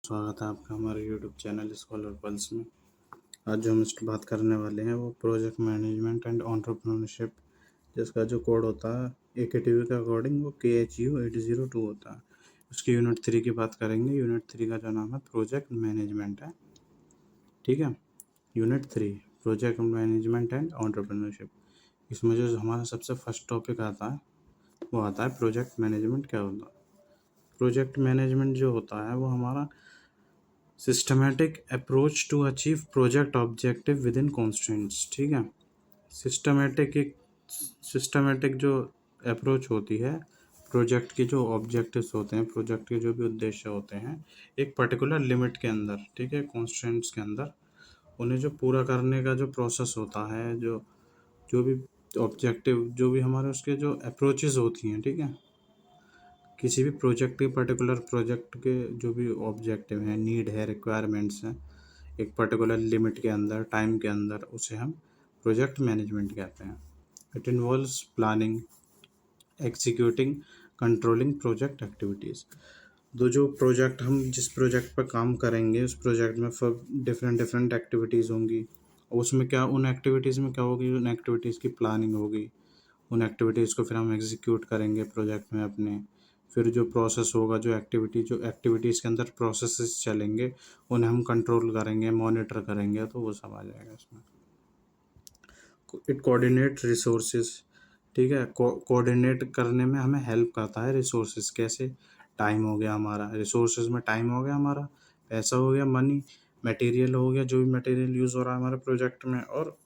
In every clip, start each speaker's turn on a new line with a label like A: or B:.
A: स्वागत है आपका हमारे यूट्यूब चैनल स्कॉलर पल्स में। आज जो हम इस बात करने वाले हैं वो प्रोजेक्ट मैनेजमेंट एंड एंटरप्रेन्योरशिप, जिसका जो कोड होता है AKTV के अकॉर्डिंग वो KHU 802 होता है। उसकी यूनिट 3 की बात करेंगे। यूनिट 3 का जो नाम है प्रोजेक्ट मैनेजमेंट है। ठीक है, unit 3 project management and entrepreneurship. इसमें जो हमारा सबसे फर्स्ट टॉपिक आता है वो आता है प्रोजेक्ट मैनेजमेंट क्या होता है। प्रोजेक्ट मैनेजमेंट जो होता है वो हमारा systematic approach to achieve project objective within constants. ठीक है, सिस्टमैटिक जो अप्रोच होती है, प्रोजेक्ट के जो ऑब्जेक्टिव्स होते हैं, प्रोजेक्ट के जो भी उद्देश्य होते हैं एक पर्टिकुलर लिमिट के अंदर, ठीक है, कॉन्स्टेंट्स के अंदर, उन्हें जो पूरा करने का जो प्रोसेस होता है, जो जो भी ऑब्जेक्टिव, जो भी हमारे उसके जो अप्रोचेस होती हैं, ठीक है, किसी भी प्रोजेक्ट के पर्टिकुलर प्रोजेक्ट के जो भी ऑब्जेक्टिव हैं, नीड है, रिक्वायरमेंट्स हैं, एक पर्टिकुलर लिमिट के अंदर, टाइम के अंदर, उसे हम प्रोजेक्ट मैनेजमेंट कहते हैं। It involves planning, executing, controlling project activities. तो जो प्रोजेक्ट, हम जिस प्रोजेक्ट पर काम करेंगे उस प्रोजेक्ट में डिफरेंट डिफरेंट एक्टिविटीज़ होंगी, और उसमें क्या, उन एक्टिविटीज़ में क्या होगी, उन एक्टिविटीज़ की प्लानिंग होगी, उन एक्टिविटीज़ को फिर हम एग्जीक्यूट करेंगे प्रोजेक्ट में अपने। फिर जो प्रोसेस होगा, जो एक्टिविटीज़ के अंदर प्रोसेसेस चलेंगे, उन्हें हम कंट्रोल करेंगे, मॉनिटर करेंगे, तो वो सब आ जाएगा इसमें। इट कोऑर्डिनेट रिसोर्सेज, ठीक है, कोऑर्डिनेट करने में हमें हेल्प करता है रिसोर्सेज। कैसे? टाइम हो गया हमारा, रिसोर्सेज में टाइम हो गया हमारा, पैसा हो गया, मनी, मटेरियल हो गया, जो भी मटेरियल यूज़ हो रहा है हमारे प्रोजेक्ट में, और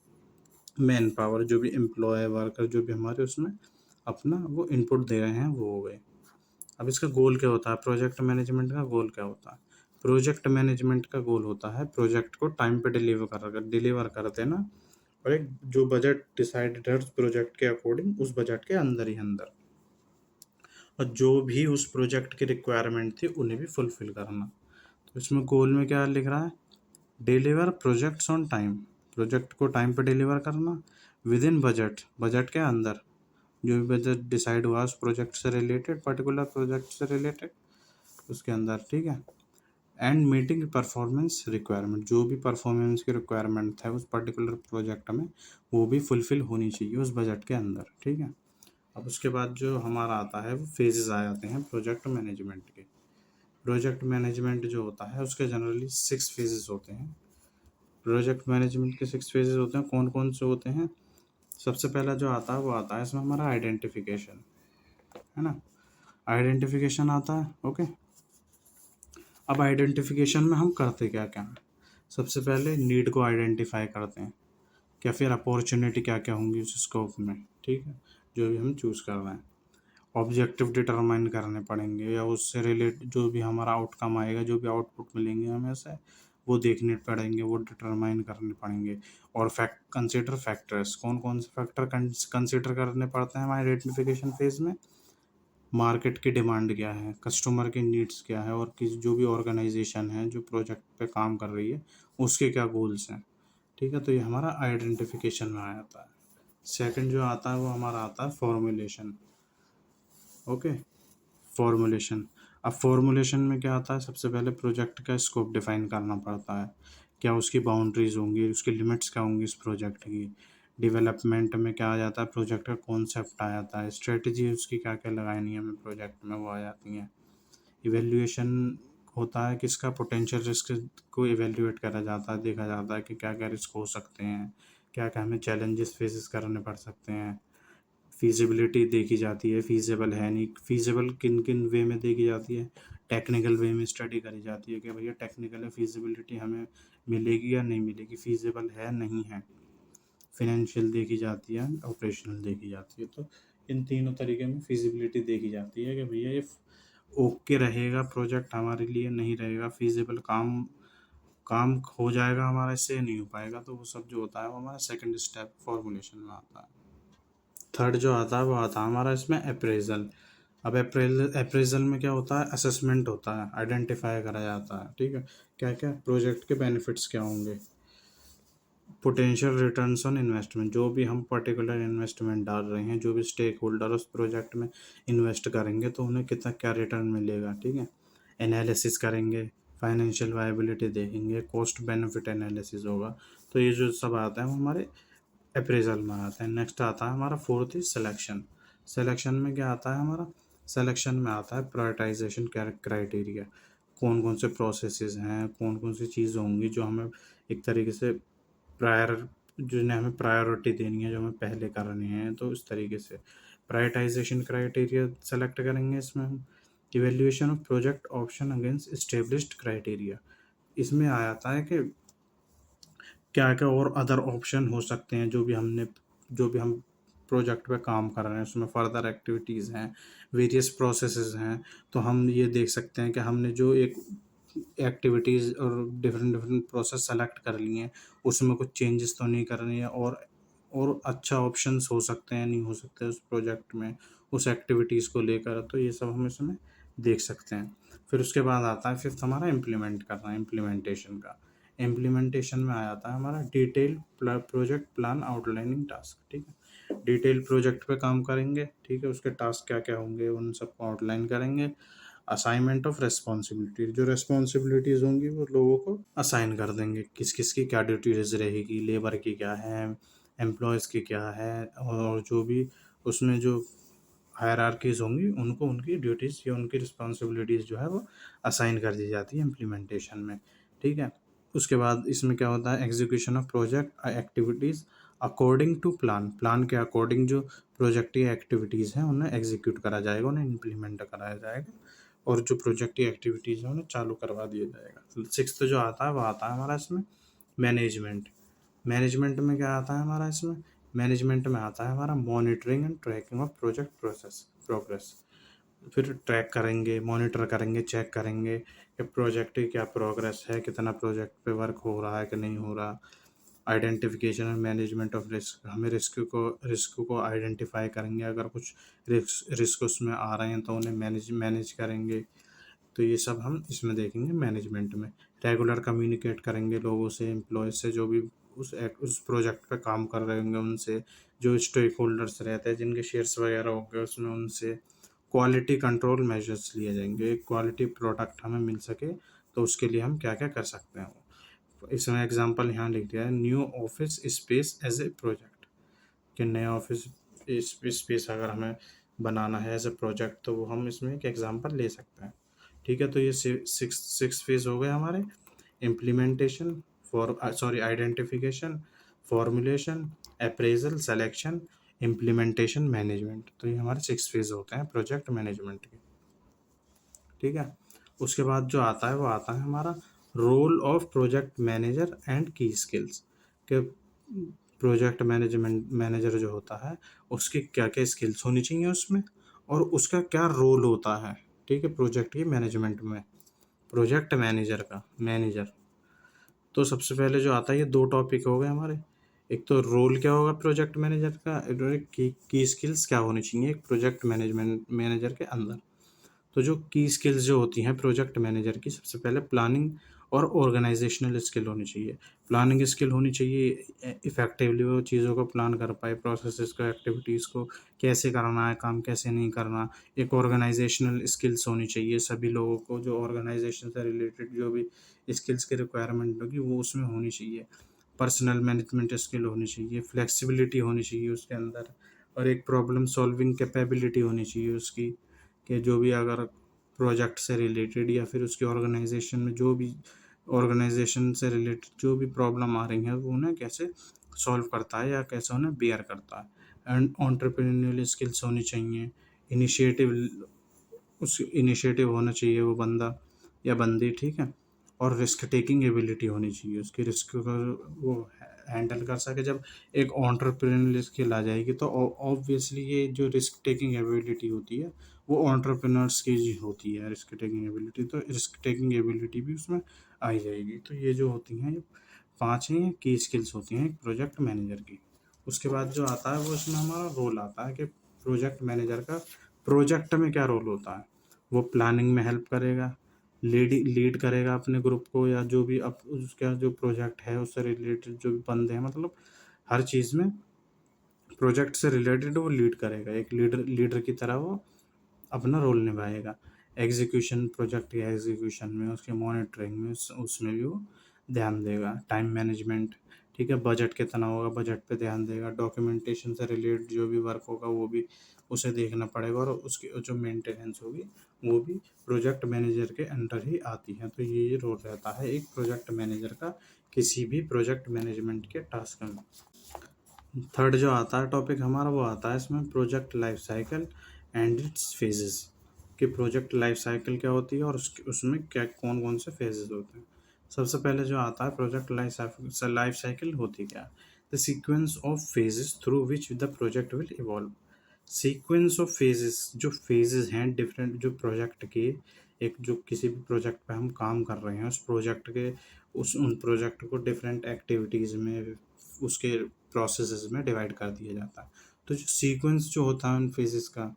A: मैन पावर, जो भी एम्प्लॉय, वर्कर, जो भी हमारे उसमें अपना वो इनपुट दे रहे हैं, वो हो गए। अब इसका गोल क्या होता है? प्रोजेक्ट मैनेजमेंट का गोल क्या होता है? प्रोजेक्ट मैनेजमेंट का गोल होता है प्रोजेक्ट को टाइम पे डिलीवर कर देना, और एक जो बजट डिसाइडेड है उस प्रोजेक्ट के अकॉर्डिंग, उस बजट के अंदर ही अंदर, और जो भी उस प्रोजेक्ट की रिक्वायरमेंट थी उन्हें भी फुलफिल करना। तो इसमें गोल में क्या लिख रहा है? Deliver projects on time, project को टाइम पे डिलीवर करना, विद इन बजट, बजट के अंदर, जो भी बजट डिसाइड हुआ उस प्रोजेक्ट से रिलेटेड, पर्टिकुलर प्रोजेक्ट से रिलेटेड, उसके अंदर, ठीक है। एंड मीटिंग परफॉर्मेंस रिक्वायरमेंट, जो भी परफॉर्मेंस की रिक्वायरमेंट है उस पर्टिकुलर प्रोजेक्ट में, वो भी फुलफिल होनी चाहिए उस बजट के अंदर, ठीक है। अब उसके बाद जो हमारा आता है वो फेजेस आ जाते हैं प्रोजेक्ट मैनेजमेंट के। प्रोजेक्ट मैनेजमेंट जो होता है उसके जनरली 6 फेजेस होते हैं। प्रोजेक्ट मैनेजमेंट के 6 फेजेस होते हैं। कौन कौन से होते हैं? सबसे पहला जो आता है वो आता है इसमें हमारा आइडेंटिफिकेशन, है ना, आइडेंटिफिकेशन आता है। ओके, अब आइडेंटिफिकेशन में हम करते क्या क्या हैं? सबसे पहले नीड को आइडेंटिफाई करते हैं, क्या फिर अपॉर्चुनिटी क्या क्या होंगी उस स्कोप में, ठीक है, जो भी हम चूज़ कर रहे हैं। ऑब्जेक्टिव डिटरमाइन करने पड़ेंगे, या उससे रिलेट जो भी हमारा आउटकम आएगा, जो भी आउटपुट मिलेंगे हमें से, वो देखने पड़ेंगे, वो डिटरमाइन करने पड़ेंगे। और कंसिडर फैक्टर्स, कौन कौन से फैक्टर कंसिडर करने पड़ते हैं हमारे आइडेंटिफिकेशन फेज में? मार्केट की डिमांड क्या है, कस्टमर की नीड्स क्या है, और किस जो भी ऑर्गेनाइजेशन है जो प्रोजेक्ट पे काम कर रही है उसके क्या गोल्स हैं, ठीक है। तो ये हमारा आइडेंटिफिकेशन में आ जाता है। सेकंड जो आता है वो हमारा आता है फॉर्मुलेशन। Okay, formulation. अब फॉर्मुलेशन में क्या आता है? सबसे पहले प्रोजेक्ट का स्कोप डिफाइन करना पड़ता है, क्या उसकी बाउंड्रीज होंगी, उसकी लिमिट्स क्या होंगी इस प्रोजेक्ट की। डेवलपमेंट में क्या आ जाता है? प्रोजेक्ट का कॉन्सेप्ट आ जाता है, स्ट्रेटजी उसकी क्या क्या लगानी है हमें प्रोजेक्ट में, वो आ जाती हैं। इवेल्युएशन होता है किसका? पोटेंशियल रिस्क को इवेल्युएट करा जाता है, देखा जाता है कि क्या क्या रिस्क हो सकते हैं, क्या क्या हमें चैलेंजेस फेसेस करने पड़ सकते हैं। फीजिबिलिटी देखी जाती है, फीजेबल है नहीं, फीजेबल किन किन वे में देखी जाती है? टेक्निकल वे में स्टडी करी जाती है कि भैया टेक्निकल फीजिबिलिटी हमें मिलेगी या नहीं मिलेगी, फीजेबल है नहीं है। फिनेंशियल देखी जाती है, ऑपरेशनल देखी जाती है। तो इन तीनों तरीके में फीजिबिलिटी देखी जाती है कि भैया ये ओके रहेगा प्रोजेक्ट हमारे लिए, नहीं रहेगा फीजिबल, काम काम हो जाएगा हमारा, इससे नहीं हो पाएगा। तो वो सब जो होता है वो हमारा सेकंड स्टेप फॉर्मुलेशन में आता है। थर्ड जो आता है वो आता है हमारा इसमें अप्रेजल। अब अप्रेजल में क्या होता है? असेसमेंट होता है, आइडेंटिफाई करा जाता है, ठीक है, क्या क्या प्रोजेक्ट के बेनिफिट्स क्या होंगे, पोटेंशियल रिटर्न्स ऑन इन्वेस्टमेंट, जो भी हम पर्टिकुलर इन्वेस्टमेंट डाल रहे हैं, जो भी स्टेक होल्डर उस प्रोजेक्ट में इन्वेस्ट करेंगे तो उन्हें कितना क्या रिटर्न मिलेगा, ठीक है। एनालिसिस करेंगे, फाइनेंशियल वायबिलिटी देखेंगे, कॉस्ट बेनिफिट एनालिसिस होगा। तो ये जो सब आता है वो हमारे अप्रेजल में आता है। नेक्स्ट आता है हमारा फोर्थ इज सिलेक्शन। सिलेक्शन में क्या आता है हमारा? सिलेक्शन में आता है प्रायोरिटाइजेशन क्राइटेरिया। कौन कौन से प्रोसेसेस हैं, कौन कौन सी चीज़ होंगी जो हमें एक तरीके से प्रायर जिन्हें हमें प्रायोरिटी देनी है, जो हमें पहले करनी है। तो इस तरीके से प्रायोरिटाइजेशन क्राइटेरिया सेलेक्ट करेंगे इसमें हम। Evaluation of project option against established criteria, इसमें आ जाता है कि क्या क्या और अदर ऑप्शन हो सकते हैं जो भी हम प्रोजेक्ट पे काम कर रहे हैं, उसमें फर्दर एक्टिविटीज़ हैं, वेरियस प्रोसेसेस हैं। तो हम ये देख सकते हैं कि हमने जो एक एक्टिविटीज़ और डिफरेंट डिफरेंट प्रोसेस सेलेक्ट कर लिए हैं, उसमें कुछ चेंजेस तो नहीं करनी है, और अच्छा ऑप्शंस हो सकते हैं, नहीं हो सकते उस प्रोजेक्ट में, उस एक्टिविटीज़ को लेकर। तो ये सब हम इसमें देख सकते हैं। फिर उसके बाद आता है फिफ्थ हमारा इम्प्लीमेंट करना, इम्प्लीमेंटेशन का। इम्प्लीमेंटेशन में आ जाता है हमारा detail project plan outlining task, ठीक है। डिटेल प्रोजेक्ट पे काम करेंगे, ठीक है, उसके टास्क क्या क्या होंगे उन सबको आउटलाइन करेंगे। असाइनमेंट ऑफ रेस्पॉन्सिबिलिटी, जो रेस्पॉन्सिबिलिटीज़ होंगी वो लोगों को असाइन कर देंगे, किस किस की क्या ड्यूटीज रहेगी, लेबर की क्या है, एम्प्लॉयज़ की क्या है, और जो भी उसमें जो हायरार्कीज होंगी उनको उनकी ड्यूटीज़ या उनकी रिस्पॉन्सिबिलिटीज़ जो है वो असाइन कर दी जाती है इम्प्लीमेंटेशन में, ठीक है। उसके बाद इसमें क्या होता है? Execution of project activities according to plan, plan के अकॉर्डिंग जो प्रोजेक्ट की एक्टिविटीज़ हैं उन्हें एग्जीक्यूट करा जाएगा, उन्हें इम्प्लीमेंट कराया जाएगा, और जो प्रोजेक्ट की एक्टिविटीज़ हैं उन्हें चालू करवा दिया जाएगा। सिक्स्थ जो आता है वो आता है हमारा इसमें मैनेजमेंट। मैनेजमेंट में क्या आता है हमारा इसमें? मैनेजमेंट में आता है हमारा monitoring and tracking of project progress. फिर ट्रैक करेंगे, मॉनिटर करेंगे, चेक करेंगे कि प्रोजेक्ट की क्या प्रोग्रेस है, कितना प्रोजेक्ट पे वर्क हो रहा है कि नहीं हो रहा। Identification and management of risk, हमें रिस्क को आइडेंटिफाई करेंगे, अगर कुछ रिस्क उसमें आ रहे हैं तो उन्हें मैनेज करेंगे। तो ये सब हम इसमें देखेंगे मैनेजमेंट में। रेगुलर कम्युनिकेट करेंगे लोगों से, एम्प्लॉय से, जो भी उस प्रोजेक्ट पे काम कर रहे होंगे उनसे, जो स्टेक होल्डर्स रहते हैं जिनके शेयर्स वगैरह होंगे उसमें उनसे। क्वालिटी कंट्रोल मेजर्स लिए जाएंगे, एक क्वालिटी प्रोडक्ट हमें मिल सके तो उसके लिए हम क्या क्या कर सकते हैं। इसमें एग्जांपल यहाँ लिख दिया है, new office space as a project, कि नया ऑफिस स्पेस अगर हमें बनाना है एज ए प्रोजेक्ट तो वो हम इसमें एक एग्जांपल ले सकते हैं, ठीक है। तो ये सिक्स फेज हो गए हमारे। Implementation, identification, formulation, appraisal, selection, implementation, management. तो ये हमारे सिक्स फेज होते हैं प्रोजेक्ट मैनेजमेंट के, ठीक है। उसके बाद जो आता है वो आता है हमारा role of project manager and की स्किल्स, के प्रोजेक्ट मैनेजर जो होता है उसकी क्या क्या स्किल्स होनी चाहिए उसमें, और उसका क्या रोल होता है, ठीक है, प्रोजेक्ट की मैनेजमेंट में। प्रोजेक्ट मैनेजर का मैनेजर, तो सबसे पहले जो आता है ये दो टॉपिक हो गए हमारे। एक तो रोल क्या होगा प्रोजेक्ट मैनेजर का, की स्किल्स क्या होनी चाहिए एक प्रोजेक्ट मैनेजमेंट मैनेजर के अंदर। तो जो की स्किल्स जो होती हैं प्रोजेक्ट मैनेजर की, सबसे पहले प्लानिंग और ऑर्गेनाइजेशनल स्किल होनी चाहिए। प्लानिंग स्किल होनी चाहिए, इफेक्टिवली वो चीज़ों को प्लान कर पाए, प्रोसेसेस को, एक्टिविटीज़ को कैसे करना है, काम कैसे नहीं करना। एक ऑर्गेनाइजेशनल स्किल्स होनी चाहिए, सभी लोगों को जो ऑर्गेनाइजेशन से रिलेटेड जो भी स्किल्स की रिक्वायरमेंट होगी वो उसमें होनी चाहिए। पर्सनल मैनेजमेंट स्किल होनी चाहिए, फ्लेक्सिबिलिटी होनी चाहिए उसके अंदर, और एक प्रॉब्लम सॉल्विंग कैपेबिलिटी होनी चाहिए उसकी, कि जो भी अगर प्रोजेक्ट से रिलेटेड या फिर उसकी ऑर्गेनाइजेशन में जो भी ऑर्गेनाइजेशन से रिलेटेड जो भी प्रॉब्लम आ रही है वो उन्हें कैसे सॉल्व करता है या कैसे उन्हें बियर करता है। एंड एंटरप्रेन्योरियल स्किल्स होनी चाहिए, इनिशिएटिव उस इनिशिएटिव होना चाहिए वो बंदा या बंदी, ठीक है। और रिस्क टेकिंग एबिलिटी होनी चाहिए उसकी, रिस्क को वो हैंडल कर सके। जब एक एंटरप्रेन्योरियल स्किल आ जाएगी तो ऑब्वियसली ये जो रिस्क टेकिंग एबिलिटी होती है वो एंटरप्रेन्योर्स की ही होती है, रिस्क टेकिंग एबिलिटी। तो रिस्क टेकिंग एबिलिटी भी उसमें आ जाएगी। तो ये जो होती हैं ये पांच ही की स्किल्स होती हैं एक प्रोजेक्ट मैनेजर की। उसके बाद जो आता है वो इसमें हमारा रोल आता है कि प्रोजेक्ट मैनेजर का प्रोजेक्ट में क्या रोल होता है। वो प्लानिंग में हेल्प करेगा, लीड करेगा अपने ग्रुप को, या जो भी अब उसका जो प्रोजेक्ट है उससे रिलेटेड जो भी बंदे हैं, मतलब हर चीज़ में प्रोजेक्ट से रिलेटेड वो लीड करेगा, एक लीडर लीडर की तरह वो अपना रोल निभाएगा। एग्जीक्यूशन, प्रोजेक्ट के एग्जीक्यूशन में, उसके मॉनिटरिंग में, उसमें भी वो ध्यान देगा। टाइम मैनेजमेंट, ठीक है, बजट कितना होगा, बजट पे ध्यान देगा। डॉक्यूमेंटेशन से रिलेटेड जो भी वर्क होगा वो भी उसे देखना पड़ेगा, और उसकी जो मेंटेनेंस होगी वो भी प्रोजेक्ट मैनेजर के अंडर ही आती है। तो ये रोल रहता है एक प्रोजेक्ट मैनेजर का किसी भी प्रोजेक्ट मैनेजमेंट के टास्क में। थर्ड जो आता है टॉपिक हमारा, वो आता है इसमें project life cycle and it's phases, कि प्रोजेक्ट लाइफ साइकिल क्या होती है और उसमें क्या कौन कौन से फेजेस होते हैं। सबसे पहले जो आता है प्रोजेक्ट लाइफ साइकिल होती क्या, the sequence of phases through which the project will evolve. Sequence of phases, जो फेजेस हैं डिफरेंट जो प्रोजेक्ट के, एक जो किसी भी प्रोजेक्ट पे हम काम कर रहे हैं उस प्रोजेक्ट के, उन प्रोजेक्ट को डिफरेंट एक्टिविटीज़ में, उसके प्रोसेसेस में डिवाइड कर दिया जाता है। तो जो सीक्वेंस जो होता है उन फेजेस का,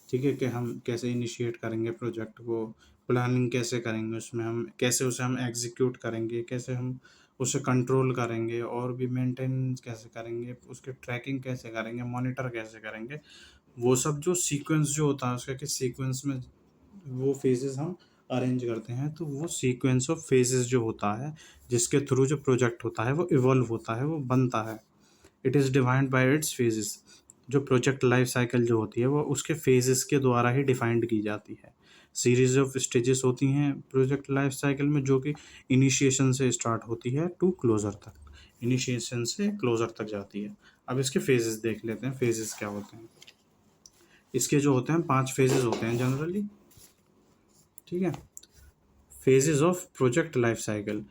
A: ठीक है, कि हम कैसे इनिशिएट करेंगे प्रोजेक्ट को, प्लानिंग कैसे करेंगे उसमें, हम कैसे उसे हम एग्जीक्यूट करेंगे, कैसे हम उसे कंट्रोल करेंगे, और भी मेंटेन कैसे करेंगे, उसके ट्रैकिंग कैसे करेंगे, मॉनिटर कैसे करेंगे, वो सब जो सीक्वेंस जो होता है उसका, कि सीक्वेंस में वो फेजेस हम अरेंज करते हैं। तो वो सीक्वेंस ऑफ फेजेस जो होता है जिसके थ्रू जो प्रोजेक्ट होता है वो इवॉल्व होता है, वो बनता है, it is defined by it's phases. जो प्रोजेक्ट लाइफ साइकिल जो होती है वो उसके फेजेस के द्वारा ही डिफाइंड की जाती है। सीरीज ऑफ स्टेजेस होती हैं प्रोजेक्ट लाइफ साइकिल में, जो कि इनिशिएशन से स्टार्ट होती है टू क्लोजर तक, इनिशिएशन से क्लोजर तक जाती है। अब इसके फेजेस देख लेते हैं, फेजेस क्या होते हैं। इसके जो होते हैं 5 फेजेस होते हैं जनरली, ठीक है। Phases of project life cycle.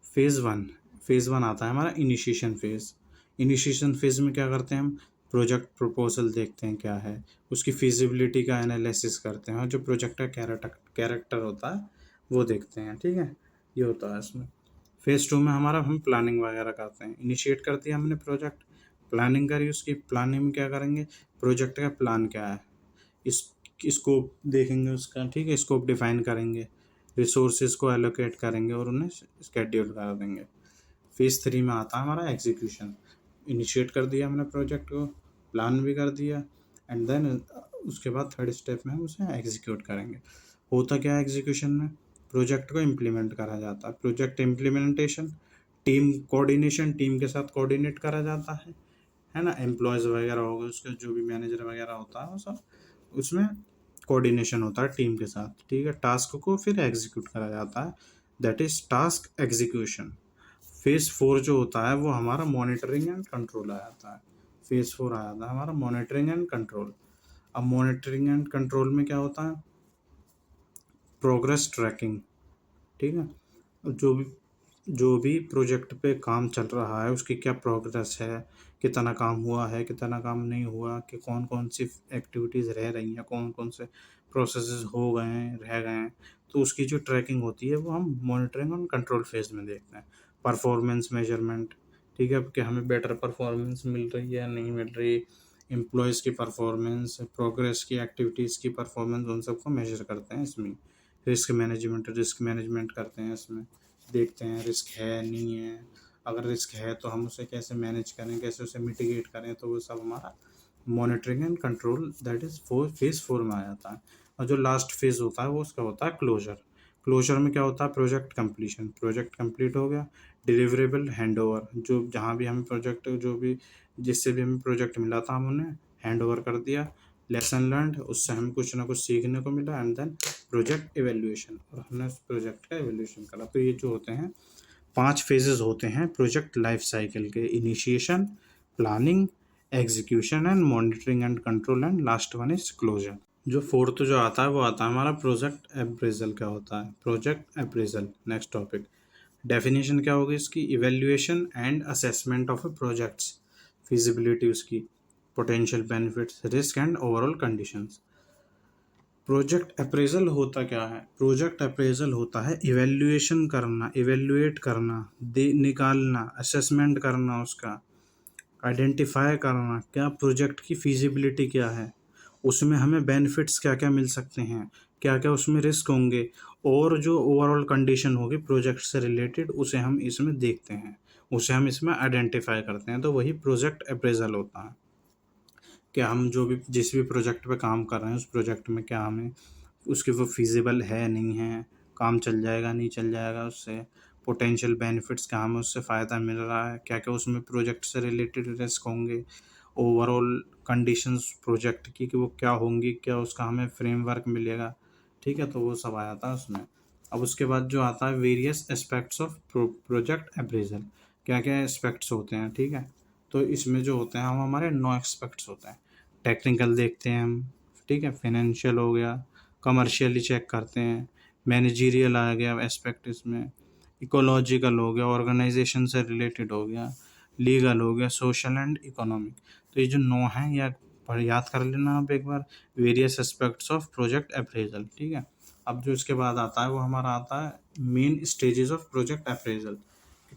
A: Phase 1, phase 1 आता है हमारा इनिशिएशन फेज़। इनिशिएशन फेज़ में क्या करते हैं हम, प्रोजेक्ट प्रपोजल देखते हैं क्या है, उसकी फिजिबिलिटी का एनालिसिस करते हैं, और जो प्रोजेक्ट का कैरेक्टर होता है वो देखते हैं, ठीक है, ये होता है इसमें। फेज़ 2 में हमारा हम प्लानिंग वगैरह करते हैं। इनिशिएट कर दिया हमने प्रोजेक्ट, प्लानिंग करी, उसकी प्लानिंग में क्या करेंगे, प्रोजेक्ट का प्लान क्या है, इस स्कोप देखेंगे उसका, ठीक है, स्कोप डिफाइन करेंगे, रिसोर्सेज को एलोकेट करेंगे और उन्हें स्केड्यूल कर देंगे। फेज़ 3 में आता है हमारा एग्जीक्यूशन। इनिशिएट कर दिया हमने प्रोजेक्ट को, प्लान भी कर दिया, एंड देन उसके बाद थर्ड स्टेप में हम उसे एग्जीक्यूट करेंगे। होता क्या है एग्जीक्यूशन में, प्रोजेक्ट को इम्प्लीमेंट करा जाता है। Project implementation, team coordination, team के साथ कोऑर्डिनेट करा जाता है ना, एम्प्लॉयज़ वगैरह हो गए, उसके जो भी मैनेजर वगैरह होता है वो सब, उसमें कोऑर्डिनेशन होता है टीम के साथ, ठीक है। टास्क को फिर एग्जीक्यूट करा जाता है, that is task execution. Phase 4 जो होता है वो हमारा मॉनिटरिंग एंड कंट्रोल आ जाता है। फेज़ 4 आ जाता है हमारा मॉनिटरिंग एंड कंट्रोल। अब मॉनिटरिंग एंड कंट्रोल में क्या होता है, प्रोग्रेस ट्रैकिंग, ठीक है। अब जो भी प्रोजेक्ट पे काम चल रहा है उसकी क्या प्रोग्रेस है, कितना काम हुआ है, कितना काम नहीं हुआ, कि कौन कौन सी एक्टिविटीज़ रह रही हैं, कौन कौन से प्रोसेसेस हो गए हैं, रह गए हैं, तो उसकी जो ट्रैकिंग होती है वो हम मॉनिटरिंग और कंट्रोल फेज में देखते हैं। परफॉर्मेंस मेजरमेंट, ठीक है, कि हमें बेटर परफॉर्मेंस मिल रही है नहीं मिल रही, एम्प्लॉयज़ की परफॉर्मेंस, प्रोग्रेस की, एक्टिविटीज़ की परफॉर्मेंस, उन सबको मेजर करते हैं इसमें। रिस्क मैनेजमेंट करते हैं इसमें, देखते हैं रिस्क है नहीं है, अगर रिस्क है तो हम उसे कैसे मैनेज करें, कैसे उसे मिटिगेट करें, तो वो सब हमारा monitoring and control, that is phase 4 में आ जाता है। और जो लास्ट फेज़ होता है वो उसका होता है क्लोजर। क्लोजर में क्या होता है, प्रोजेक्ट कंप्लीशन, प्रोजेक्ट कंप्लीट हो गया, डिलीवरेबल हैंडओवर, जो जहाँ भी हमें प्रोजेक्ट, जो भी जिससे भी हमें प्रोजेक्ट मिला था हम उन्हें हैंड ओवर कर दिया, लेसन लर्नड, उससे हमें कुछ ना कुछ सीखने को मिला, एंड देन प्रोजेक्ट एवेल्यूएशन, और हमने उस प्रोजेक्ट का एवेल्यूएशन करा। तो ये जो होते हैं 5 फेजेस होते हैं प्रोजेक्ट लाइफ साइकिल के, initiation, planning, execution and monitoring and control, and last one is closure. जो फोर्थ जो आता है वो आता है हमारा प्रोजेक्ट अप्रेजल। क्या होता है project appraisal, next topic. Definition क्या होगी इसकी, evaluation and assessment of a project's feasibility, उसकी potential benefits, risk and overall conditions. Project appraisal होता क्या है, प्रोजेक्ट अप्रेजल होता है इवेल्युएशन करना, इवेल्युएट करना, दे निकालना, असेसमेंट करना, उसका आइडेंटिफाई करना, क्या प्रोजेक्ट की फिजिबिलिटी क्या है, उसमें हमें बेनिफिट्स क्या क्या मिल सकते हैं, क्या क्या उसमें रिस्क होंगे, और जो ओवरऑल कंडीशन होगी प्रोजेक्ट से रिलेटेड उसे हम इसमें देखते हैं, उसे हम इसमें आइडेंटिफाई करते हैं। तो वही प्रोजेक्ट अप्रेजल होता है, कि हम जो भी जिस भी प्रोजेक्ट पे काम कर रहे हैं उस प्रोजेक्ट में क्या हमें उसकी वो फिजिबल है नहीं है, काम चल जाएगा नहीं चल जाएगा उससे, पोटेंशियल बेनिफिट्स क्या हमें उससे फ़ायदा मिल रहा है, क्या क्या उसमें प्रोजेक्ट से रिलेटेड रिस्क होंगे, ओवरऑल कंडीशंस प्रोजेक्ट की कि वो क्या होंगी, क्या उसका हमें फ्रेमवर्क मिलेगा, ठीक है। तो वो सब आ जाता है उसमें। अब उसके बाद जो आता है various aspects of project appraisal, क्या क्या एस्पेक्ट्स होते हैं, ठीक है। तो इसमें जो होते हैं हम हमारे 9 एस्पेक्ट्स होते हैं। टेक्निकल देखते हैं हम, ठीक है, फाइनेंशियल हो गया, कमर्शियली चेक करते हैं, मैनेजीरियल आ गया एस्पेक्ट इसमें, इकोलॉजिकल हो गया, ऑर्गेनाइजेशन से रिलेटेड हो गया, लीगल हो गया, सोशल एंड इकोनॉमिक। तो ये जो 9 हैं या याद कर लेना आप एक बार, various aspects of project appraisal, ठीक है। अब जो इसके बाद आता है वो हमारा आता है main stages of project appraisal,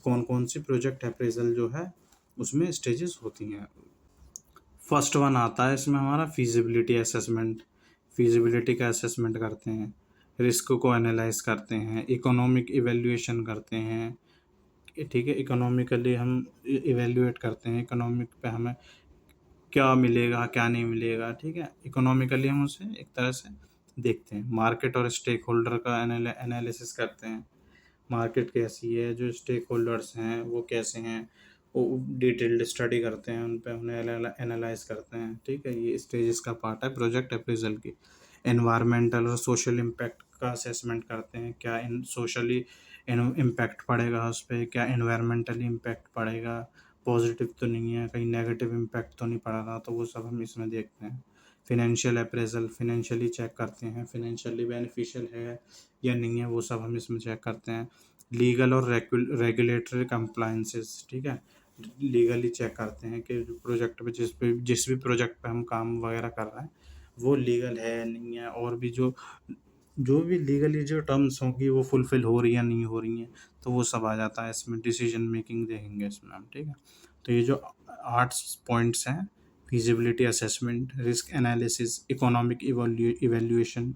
A: कौन कौन सी प्रोजेक्ट अप्रेजल जो है उसमें स्टेजेस होती हैं। फर्स्ट वन आता है इसमें हमारा फिजिबिलिटी असेसमेंट, फिजिबिलिटी का असेसमेंट करते हैं, रिस्क को एनालाइज करते हैं, इकोनॉमिक इवेल्युएशन करते हैं, ठीक है। इकोनॉमिकली हम इवेल्युएट करते हैं, इकोनॉमिक पे हमें क्या मिलेगा क्या नहीं मिलेगा, ठीक है। इकोनॉमिकली हम उसे एक तरह से देखते हैं। मार्केट और स्टेक होल्डर का एनालिसिस करते हैं, मार्केट कैसी है, जो स्टेक होल्डर्स हैं वो कैसे हैं, वो डिटेल्ड स्टडी करते हैं, उन पे उन्हें एनालाइज करते हैं, ठीक है। ये स्टेजेस का पार्ट है प्रोजेक्ट अप्रेजल की। एनवायरमेंटल और सोशल इम्पैक्ट का असेसमेंट करते हैं, क्या इन सोशली इम्पैक्ट पड़ेगा उस पर, क्या इन्वायरमेंटली इम्पैक्ट पड़ेगा, पॉजिटिव तो नहीं है, कहीं नेगेटिव इम्पैक्ट तो नहीं पड़ रहा, तो वो सब हम इसमें देखते हैं। फिनेंशियल अप्रेजल, फिनेंशियली चेक करते हैं, फिनेंशियली बेनिफिशियल है या नहीं है, वो सब हम इसमें चेक करते हैं। लीगल और रेगुलेटरी कंप्लायंसेस, ठीक है, लीगली चेक करते हैं कि प्रोजेक्ट पे जिस भी प्रोजेक्ट पे हम काम वगैरह कर रहे हैं वो लीगल है नहीं है, और भी जो जो भी लीगली जो टर्म्स होंगी वो फुलफिल हो रही है नहीं हो रही हैं, तो वो सब आ जाता है इसमें। डिसीजन मेकिंग देखेंगे इसमें हम, ठीक है। तो ये जो 8 पॉइंट्स हैं, feasibility assessment, risk analysis, economic evaluation,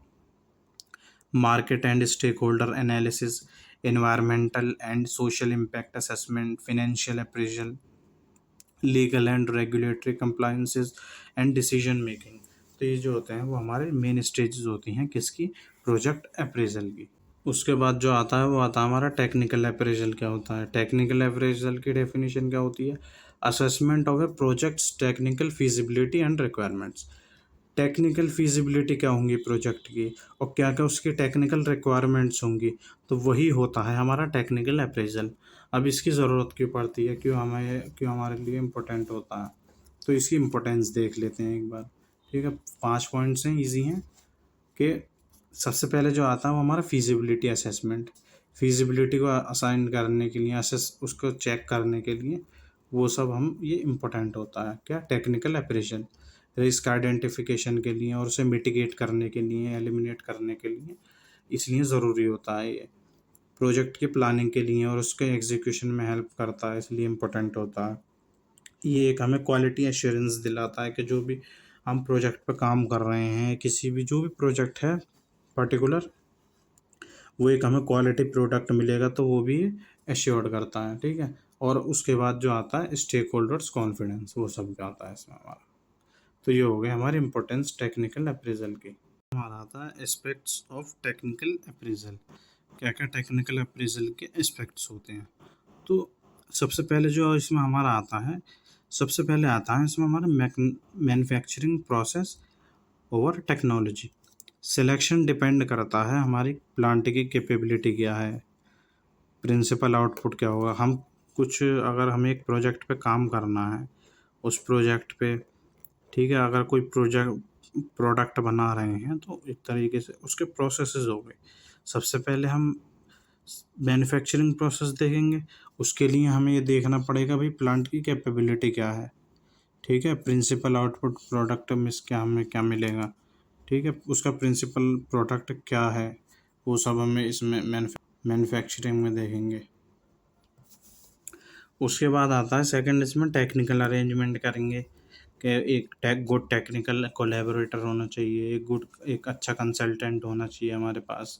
A: market and stake holder analysis, environmental and social impact assessment, financial appraisal, legal and regulatory compliances and decision making. तो ये जो होते हैं वो हमारे मेन स्टेजेस होती हैं किसकी, प्रोजेक्ट अप्रेजल की। उसके बाद जो आता है वो आता है हमारा टेक्निकल अप्रेजल। क्या होता है टेक्निकल अप्रेजल की डेफिनेशन क्या होती है, assessment of a projects technical feasibility and requirements. Technical feasibility क्या होंगी प्रोजेक्ट की, और क्या क्या उसकी टेक्निकल रिक्वायरमेंट्स होंगी, तो वही होता है हमारा टेक्निकल अप्रेजल। अब इसकी ज़रूरत क्यों पड़ती है, क्यों हमारे लिए इम्पोर्टेंट होता है, तो इसकी इम्पोर्टेंस देख लेते हैं एक बार, ठीक है। 5 पॉइंट्स हैं, इजी हैं, कि सबसे पहले जो आता है वो हमारा फिजिबिलिटी असेसमेंट। फिजिबिलिटी को असाइन करने के लिए, असेस उसको चेक करने के लिए, वो सब हम ये इम्पोर्टेंट होता है क्या, टेक्निकल अप्रेजल। रिस्क आइडेंटिफिकेशन के लिए और उसे मिटिगेट करने के लिए, एलिमिनेट करने के लिए, इसलिए ज़रूरी होता है ये। प्रोजेक्ट की प्लानिंग के लिए और उसके एग्जीक्यूशन में हेल्प करता है, इसलिए इम्पोर्टेंट होता है। ये एक हमें क्वालिटी एश्योरेंस दिलाता है कि जो भी हम प्रोजेक्ट पे काम कर रहे हैं, किसी भी जो भी प्रोजेक्ट है पर्टिकुलर, वो एक हमें क्वालिटी प्रोडक्ट मिलेगा, तो वो भी एश्योर्ड करता है, ठीक है। और उसके बाद जो आता है स्टेक होल्डर्स कॉन्फिडेंस, वो सब भी आता है इसमें हमारा। तो ये हो गया हमारी इंपॉर्टेंस टेक्निकल अप्रेजल की। हमारा आता है एस्पेक्ट्स ऑफ टेक्निकल अप्रेजल, क्या क्या टेक्निकल अप्रेजल के एस्पेक्ट्स होते हैं। तो सबसे पहले जो इसमें हमारा आता है, सबसे पहले आता है इसमें हमारा manufacturing process over technology. Selection depend करता है हमारी प्लांट की कैपेबिलिटी क्या है, प्रिंसिपल आउटपुट क्या होगा। हम कुछ अगर हमें एक प्रोजेक्ट पे काम करना है, उस प्रोजेक्ट पे, ठीक है, अगर कोई प्रोडक्ट बना रहे हैं तो एक तरीके से उसके प्रोसेसेस हो गए। सबसे पहले हम मैन्युफैक्चरिंग प्रोसेस देखेंगे, उसके लिए हमें ये देखना पड़ेगा भाई प्लांट की कैपेबिलिटी क्या है, ठीक है। प्रिंसिपल आउटपुट प्रोडक्ट में क्या हमें क्या मिलेगा, ठीक है, उसका प्रिंसिपल प्रोडक्ट क्या है, वो सब हमें इसमें मैन्युफैक्चरिंग में देखेंगे। उसके बाद आता है सेकंड, इसमें टेक्निकल अरेंजमेंट करेंगे कि एक गुड टेक्निकल कोलैबोरेटर होना चाहिए, एक अच्छा कंसल्टेंट होना चाहिए हमारे पास।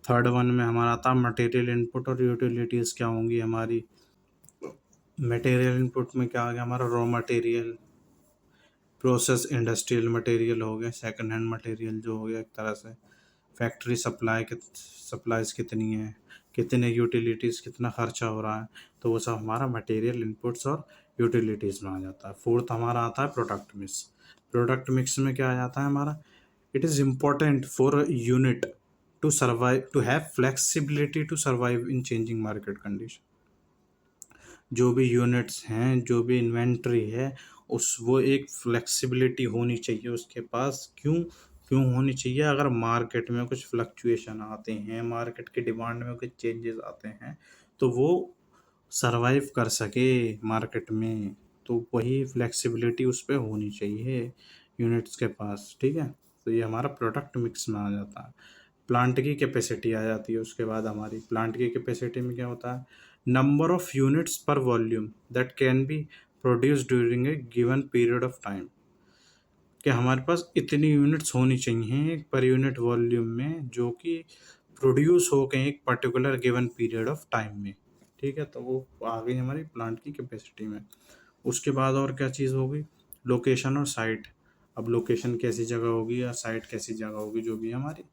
A: थर्ड वन में हमारा आता है मटेरियल इनपुट और यूटिलिटीज़ क्या होंगी हमारी। मटेरियल इनपुट में क्या आ गया हमारा, raw material, process industrial material हो गया, सेकंड हैंड मटेरियल जो हो गया एक तरह से, फैक्ट्री सप्लाईज कितनी है, कितने यूटिलिटीज़, कितना खर्चा हो रहा है, तो वो सब हमारा मटेरियल इनपुट्स और यूटिलिटीज़ में आ जाता है। फोर्थ हमारा आता है प्रोडक्ट मिक्स। प्रोडक्ट मिक्स में क्या आ जाता है हमारा, it is important for unit to survive, to have flexibility to survive in changing market condition. जो भी यूनिट्स हैं, जो भी इन्वेंट्री है, उस वो एक फ्लेक्सिबिलिटी होनी चाहिए उसके पास। क्यों क्यों होनी चाहिए, अगर मार्केट में कुछ फ्लक्चुएशन आते हैं, मार्केट की डिमांड में कुछ चेंजेस आते हैं, तो वो सरवाइव कर सके मार्केट में। तो वही फ्लेक्सिबिलिटी उस पर होनी चाहिए यूनिट्स के पास, ठीक है। तो ये हमारा प्रोडक्ट मिक्स में आ जाता है। प्लांट की कैपेसिटी आ जाती है उसके बाद हमारी। प्लांट की कैपेसिटी में क्या होता है, नंबर ऑफ यूनिट्स पर volume that can be produce during a given period of time. कि हमारे पास इतनी यूनिट्स होनी चाहिए पर यूनिट वॉल्यूम में, जो कि प्रोड्यूस हो गए एक particular given period of time में, ठीक है। तो वो आ गई हमारी प्लांट की कैपेसिटी में। उसके बाद और क्या चीज़ होगी, लोकेशन और साइट। अब लोकेशन कैसी जगह होगी या साइट कैसी जगह होगी, जो भी हमारी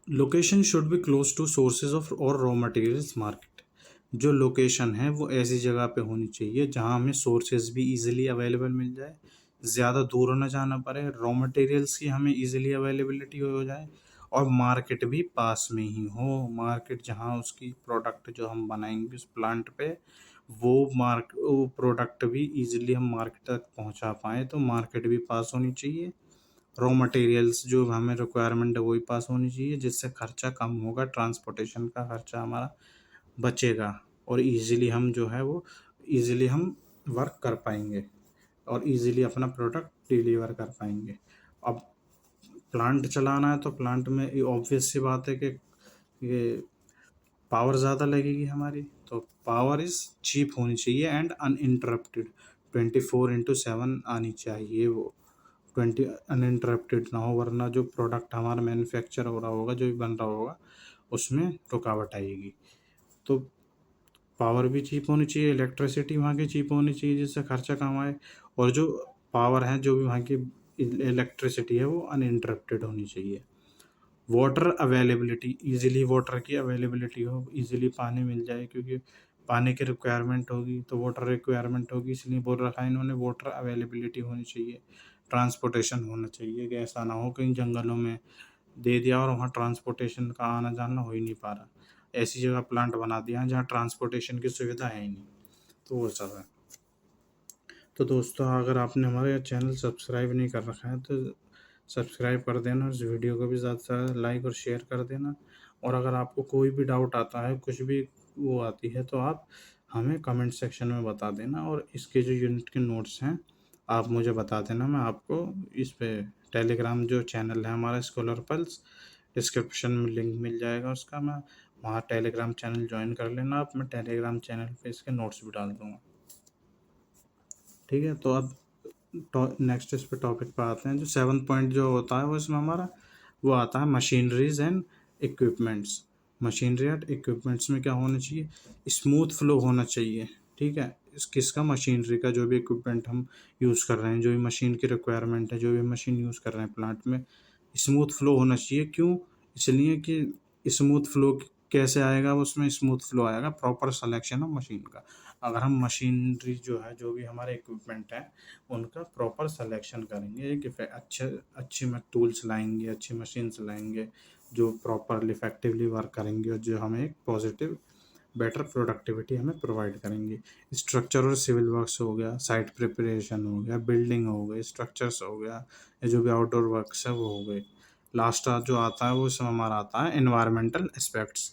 A: location should be close to sources of और रॉ मटेरियल्स मार्केट। जो लोकेशन है वो ऐसी जगह पे होनी चाहिए जहाँ हमें सोर्सेज भी इजीली अवेलेबल मिल जाए, ज़्यादा दूर ना जाना पड़े, रॉ मटेरियल्स की हमें इजीली अवेलेबिलिटी हो जाए, और मार्केट भी पास में ही हो। मार्केट जहाँ उसकी प्रोडक्ट जो हम बनाएंगे उस प्लांट पे, वो प्रोडक्ट भी इजीली हम मार्केट तक पहुँचा पाएँ, तो मार्केट भी पास होनी चाहिए। रॉ मटेरियल्स जो हमें रिक्वायरमेंट है वही पास होनी चाहिए, जिससे खर्चा कम होगा, ट्रांसपोर्टेशन का खर्चा हमारा बचेगा, और इजीली हम जो है वो इजीली हम वर्क कर पाएंगे और इजीली अपना प्रोडक्ट डिलीवर कर पाएंगे। अब प्लांट चलाना है तो प्लांट में ऑब्वियस सी बात है कि ये पावर ज़्यादा लगेगी हमारी, तो पावर इज़ चीप होनी चाहिए एंड अनइंटरप्टेड, 24/7 आनी चाहिए वो, 20 अनइंटरप्टेड ना हो, वरना जो प्रोडक्ट हमारा मैन्युफैक्चर हो रहा होगा, जो भी बन रहा होगा, उसमें रुकावट आएगी। तो पावर भी चीप होनी चाहिए, इलेक्ट्रिसिटी वहाँ की चीप होनी चाहिए जिससे खर्चा कम आए, और जो पावर है, जो भी वहाँ की इलेक्ट्रिसिटी है, वो अनइंटरप्टेड होनी चाहिए। वाटर अवेलेबिलिटी, इजीली वाटर की अवेलेबिलिटी हो, इजीली पानी मिल जाए, क्योंकि पानी की रिक्वायरमेंट होगी तो वाटर रिक्वायरमेंट होगी, इसलिए बोल रखा है इन्होंने, वाटर अवेलेबिलिटी होनी चाहिए। ट्रांसपोर्टेशन होना चाहिए कि ऐसा ना हो कहीं जंगलों में दे दिया और वहाँ ट्रांसपोर्टेशन का आना जाना हो ही नहीं पा रहा, ऐसी जगह प्लांट बना दिया जहाँ ट्रांसपोर्टेशन की सुविधा है ही नहीं, तो वो सब है। तो दोस्तों, अगर आपने हमारे चैनल सब्सक्राइब नहीं कर रखा है तो सब्सक्राइब कर देना, और इस वीडियो को भी ज़्यादा से ज़्यादा लाइक और शेयर कर देना। और अगर आपको कोई भी डाउट आता है, कुछ भी वो आती है, तो आप हमें कमेंट सेक्शन में बता देना, और इसके जो यूनिट के नोट्स हैं आप मुझे बता देना। मैं आपको इस पे टेलीग्राम जो चैनल है हमारा स्कॉलर पल्स, डिस्क्रिप्शन में लिंक मिल जाएगा उसका, मैं वहाँ टेलीग्राम चैनल ज्वाइन कर लेना आप। मैं टेलीग्राम चैनल पे इसके नोट्स भी डाल दूँगा, ठीक है। तो अब नेक्स्ट इस पे टॉपिक पे आते हैं। जो 7th पॉइंट जो होता है वो इसमें हमारा वो आता है machineries and equipments. Machinery and equipments में क्या होना चाहिए, स्मूथ फ्लो होना चाहिए, ठीक है। किसका, मशीनरी का, जो भी इक्विपमेंट हम यूज़ कर रहे हैं, जो भी मशीन की रिक्वायरमेंट है, जो भी मशीन यूज़ कर रहे हैं प्लांट में, स्मूथ फ्लो होना चाहिए। क्यों, इसलिए कि स्मूथ फ्लो कैसे आएगा, उसमें स्मूथ फ्लो आएगा प्रॉपर सिलेक्शन ऑफ मशीन का। अगर हम मशीनरी जो है, जो भी हमारे इक्विपमेंट हैं, उनका प्रॉपर सिलेक्शन करेंगे कि अच्छी टूल्स लाएंगे, अच्छी मशीन्स लाएंगे जो प्रॉपरली इफेक्टिवली वर्क करेंगे और जो हमें एक पॉजिटिव बेटर प्रोडक्टिविटी हमें प्रोवाइड करेंगे। स्ट्रक्चर और सिविल वर्क्स हो गया, साइट प्रिपरेशन हो गया, बिल्डिंग हो गई, स्ट्रक्चर्स हो गया, ये जो भी आउटडोर वर्क्स है वो हो गए। लास्ट जो आता है वो इसमें हमारा आता है एनवायरमेंटल एस्पेक्ट्स।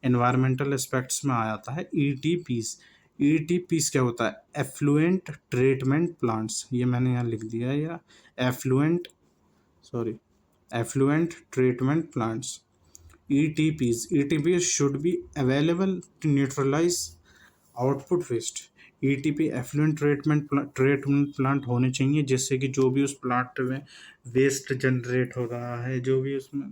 A: एनवायरमेंटल एस्पेक्ट्स में आ जाता है ईटीपीस। ईटीपीस क्या होता है, एफ्लुएंट ट्रीटमेंट प्लांट्स, ये मैंने यहाँ लिख दिया है, या effluent sorry effluent treatment plants. ETPs should be available to neutralize output waste। ETP effluent treatment plant होने चाहिए, जिससे कि जो भी उस प्लांट में वेस्ट जनरेट हो रहा है, जो भी उसमें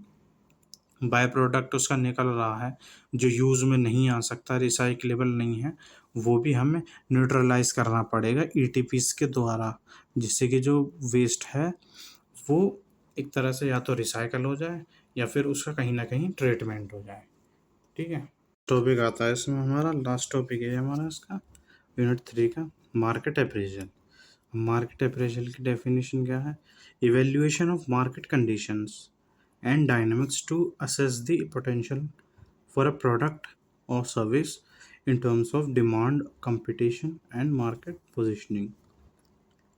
A: बाय प्रोडक्ट उसका निकल रहा है, जो यूज़ में नहीं आ सकता, रिसाइक्लेबल नहीं है, वो भी हमें न्यूट्रलाइज करना पड़ेगा ETPs के द्वारा, जिससे कि जो वेस्ट है वो एक तरह से या तो रिसाइकल हो जाए या फिर उसका कहीं ना कहीं ट्रीटमेंट हो जाए। ठीक है, टॉपिक आता है इसमें हमारा, लास्ट टॉपिक है हमारा इसका यूनिट 3 का, मार्केट अप्रेजल। मार्केट अप्रेजल की डेफिनेशन क्या है? Evaluation of market conditions and dynamics to assess the potential for a product और service in terms of demand, competition and market positioning.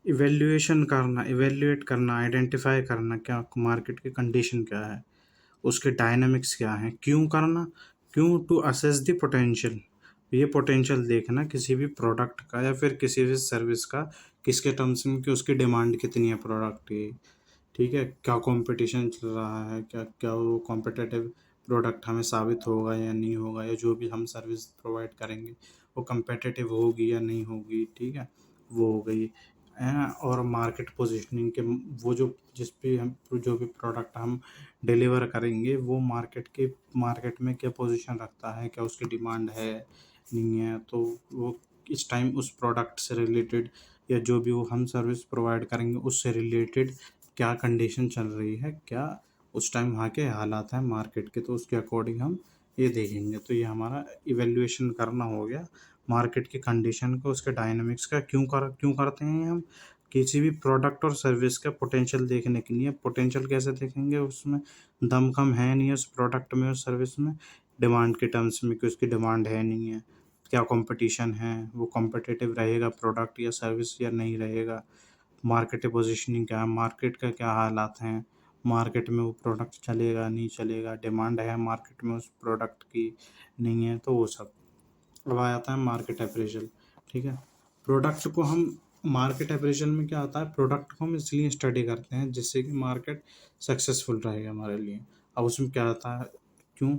A: Evaluation करना, evaluate करना, आइडेंटिफाई करना क्या market की condition क्या है, उसके डायनामिक्स क्या हैं, क्यों करना, क्यों, टू असेस द पोटेंशियल, ये पोटेंशियल देखना किसी भी प्रोडक्ट का या फिर किसी भी सर्विस का, किसके टर्म्स में कि उसकी डिमांड कितनी है प्रोडक्ट की। ठीक है, क्या कंपटीशन चल रहा है, क्या क्या वो कॉम्पिटिटिव प्रोडक्ट हमें साबित होगा या नहीं होगा, या जो भी हम सर्विस प्रोवाइड करेंगे वो competitive होगी या नहीं होगी। ठीक है, वो हो गई है। और मार्केट पोजीशनिंग के, वो जो जिस भी हम जो भी प्रोडक्ट हम डिलीवर करेंगे वो मार्केट में क्या पोजीशन रखता है, क्या उसकी डिमांड है नहीं है, तो वो इस टाइम उस प्रोडक्ट से रिलेटेड या जो भी वो हम सर्विस प्रोवाइड करेंगे उससे रिलेटेड क्या कंडीशन चल रही है, क्या उस टाइम वहाँ के हालात हैं मार्केट के, तो उसके अकॉर्डिंग हम ये देखेंगे। तो ये हमारा इवेल्युएशन करना हो गया मार्केट की कंडीशन को, उसके डायनामिक्स का, क्यों करते हैं हम किसी भी प्रोडक्ट और सर्विस का पोटेंशियल देखने के लिए। पोटेंशियल कैसे देखेंगे, उसमें दम कम है नहीं है उस प्रोडक्ट में, उस सर्विस में, डिमांड के टर्म्स में कि उसकी डिमांड है नहीं है, क्या कंपटीशन है, वो कॉम्पिटिटिव रहेगा प्रोडक्ट या सर्विस या नहीं रहेगा, मार्केट पोजीशनिंग क्या है, मार्केट का क्या हालात हैं, मार्केट में वो प्रोडक्ट चलेगा नहीं चलेगा, डिमांड है मार्केट में उस प्रोडक्ट की नहीं है, तो वो सब। अब आ जाता है मार्केट अप्रेजल। ठीक है, प्रोडक्ट को हम, मार्केट अप्रेजल में क्या आता है, प्रोडक्ट को हम इसलिए स्टडी करते हैं जिससे कि मार्केट सक्सेसफुल रहेगा हमारे लिए। अब उसमें क्या आता है, क्यों,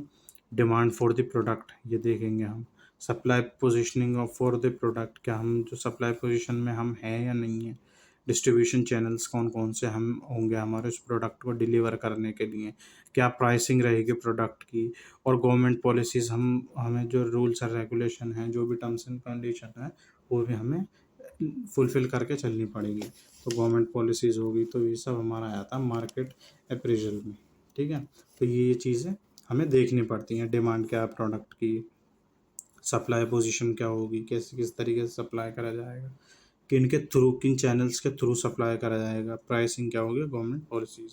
A: डिमांड फॉर द प्रोडक्ट ये देखेंगे हम, supply positioning of for the product, क्या हम जो सप्लाई पोजीशन में हम हैं या नहीं है, डिस्ट्रीब्यूशन चैनल्स कौन कौन से हम होंगे हमारे उस प्रोडक्ट को डिलीवर करने के लिए, क्या प्राइसिंग रहेगी प्रोडक्ट की, और गवर्नमेंट पॉलिसीज़, हमें जो रूल्स एंड रेगुलेशन हैं, जो भी टर्म्स एंड कंडीशन है, वो भी हमें फुलफ़िल करके चलनी पड़ेगी। तो गवर्नमेंट पॉलिसीज़ होगी, तो ये सब हमारा आया था मार्केट अप्रेजल में। ठीक है, तो ये चीज़ें हमें देखनी पड़ती हैं, डिमांड क्या है प्रोडक्ट की, सप्लाई पोजीशन क्या होगी, कैसे किस तरीके से सप्लाई करा जाएगा, किन के थ्रू, किन चैनल्स के थ्रू सप्लाई करा जाएगा, प्राइसिंग क्या होगी, गवर्नमेंट पॉलिसीज़।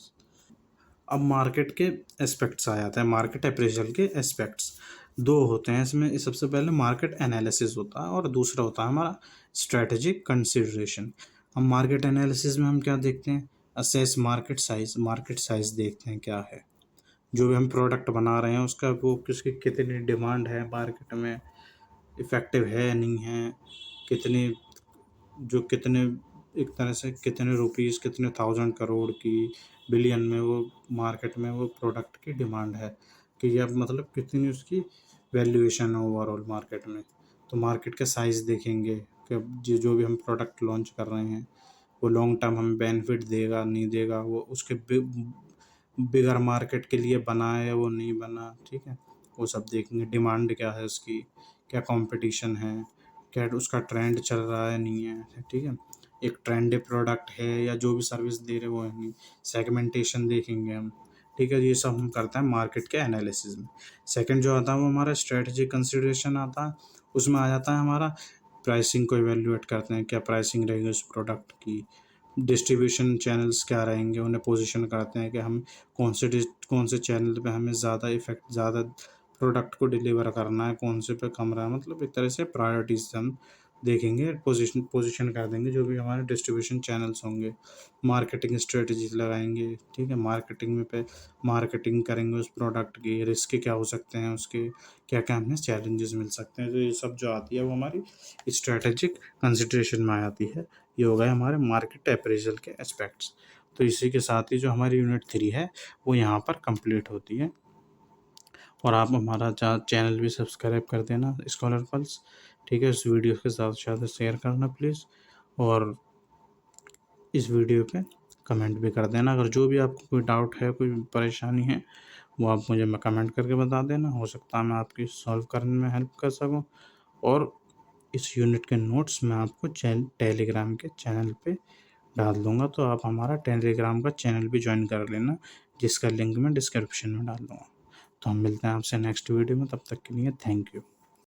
A: अब मार्केट के एस्पेक्ट्स आ जाते हैं, मार्केट अप्रेजल के एस्पेक्ट्स दो होते हैं इसमें। सबसे पहले मार्केट एनालिसिस होता है और दूसरा होता है हमारा स्ट्रेटेजिक कंसिडरेशन। हम मार्केट एनालिसिस में हम क्या देखते हैं, assess market size, market size देखते हैं क्या है, जो भी हम प्रोडक्ट बना रहे हैं उसका वो किसकी कितनी डिमांड है मार्केट में, इफ़ेक्टिव है नहीं है, कितनी, जो कितने, एक तरह से कितने रुपीस, कितने थाउजेंड करोड़ की, बिलियन में वो मार्केट में वो प्रोडक्ट की डिमांड है, कि यह मतलब कितनी उसकी वैल्यूएशन है ओवरऑल मार्केट में। तो मार्केट का साइज़ देखेंगे कि जो भी हम प्रोडक्ट लॉन्च कर रहे हैं वो लॉन्ग टर्म हमें बेनिफिट देगा नहीं देगा, वो उसके बिगर मार्केट के लिए बना है या वो नहीं बना। ठीक है, वो सब देखेंगे, डिमांड क्या है उसकी, क्या कंपटीशन है, क्या उसका ट्रेंड चल रहा है नहीं है। ठीक है, एक ट्रेंडी प्रोडक्ट है या जो भी सर्विस दे रहे वो है नहीं, सेगमेंटेशन देखेंगे हम। ठीक है, ये सब हम करते हैं मार्केट के एनालिसिस में। सेकंड जो आता है वो हमारा स्ट्रेटजिक कंसिडरेशन आता है, उसमें आ जाता है हमारा प्राइसिंग को इवेल्युएट करते हैं, क्या प्राइसिंग रहेगी उस प्रोडक्ट की, डिस्ट्रीब्यूशन चैनल्स क्या रहेंगे उन्हें पोजीशन करते हैं कि हम कौन से चैनल पे हमें ज़्यादा प्रोडक्ट को डिलीवर करना है, कौन से पे कम रहा है, मतलब एक तरह से प्रायोरिटीज हम देखेंगे, पोजीशन कर देंगे जो भी हमारे डिस्ट्रीब्यूशन चैनल्स होंगे, मार्केटिंग स्ट्रेटजीज लगाएंगे। ठीक है, मार्केटिंग में पे मार्केटिंग करेंगे उस प्रोडक्ट की, रिस्क क्या हो सकते हैं उसके, क्या क्या हमें चैलेंजेस मिल सकते हैं, तो ये सब जो आती है वो हमारी स्ट्रेटेजिक कंसिड्रेशन में आती है। ये हो गए हमारे मार्केट अप्रेजल के एस्पेक्ट्स। तो इसी के साथ ही जो हमारी यूनिट 3 है वो यहाँ पर कंप्लीट होती है। और आप हमारा चैनल भी सब्सक्राइब कर देना, स्कॉलर पल्स। ठीक है, इस वीडियो के साथ ज़्यादा शेयर करना प्लीज़, और इस वीडियो पे कमेंट भी कर देना। अगर जो भी आपको कोई डाउट है, कोई परेशानी है, वो आप मुझे मैं कमेंट करके बता देना, हो सकता है मैं आपकी सॉल्व करने में हेल्प कर सकूँ। और इस यूनिट के नोट्स मैं आपको टेलीग्राम के चैनल पे डाल दूँगा, तो आप हमारा टेलीग्राम का चैनल भी ज्वाइन कर लेना, जिसका लिंक मैं डिस्क्रिप्शन में डाल दूँगा। तो हम मिलते हैं आपसे नेक्स्ट वीडियो में, तब तक के लिए थैंक यू।